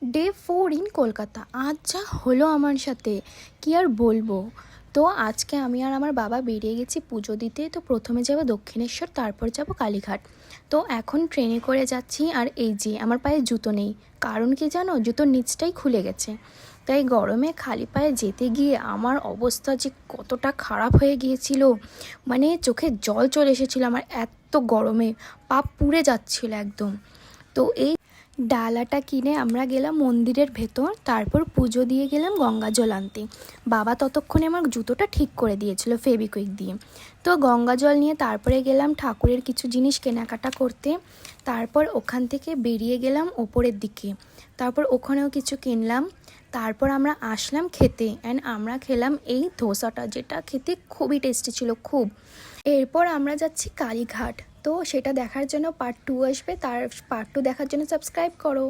Day 4 in Kolkata. আজ যা হলো আমার সাথে কি আর বলবো। তো আজকে আমি আর আমার বাবা বেরিয়ে গেছি পুজো দিতে। তো প্রথমে যাব দক্ষিণেশ্বর, তারপর যাব কালীঘাট। তো এখন ট্রেনে করে যাচ্ছি, আর এই যে আমার পায়ে জুতো নেই। কারণ কি জানো, জুতোর নিচটাই খুলে গেছে। তাই গরমে খালি পায়ে যেতে গিয়ে আমার অবস্থা যে কতটা খারাপ হয়ে গিয়েছিল, মানে চোখে জল চলে এসেছিলো আমার, এত গরমে পা পুড়ে যাচ্ছিল একদম। তো এই ডালাটা কিনে আমরা গেলাম মন্দিরের ভেতর, তারপর পুজো দিয়ে গেলাম গঙ্গা জল আনতে। বাবা ততক্ষণে আমার জুতোটা ঠিক করে দিয়েছিল ফেবিকুইক দিয়ে। তো গঙ্গা জল নিয়ে তারপরে গেলাম ঠাকুরের কিছু জিনিস কেনাকাটা করতে। তারপর ওখান থেকে বেরিয়ে গেলাম ওপরের দিকে, তারপর ওখানেও কিছু কিনলাম। তারপর আমরা আসলাম খেতে, অ্যান্ড আমরা খেলাম এই ধোসাটা, যেটা খেতে খুবই টেস্টি ছিল খুব। এরপর আমরা যাচ্ছি কালীঘাট। তো সেটা দেখার জন্য পার্ট 2 আসবে, তার পার্ট 2 দেখার জন্য সাবস্ক্রাইব করো।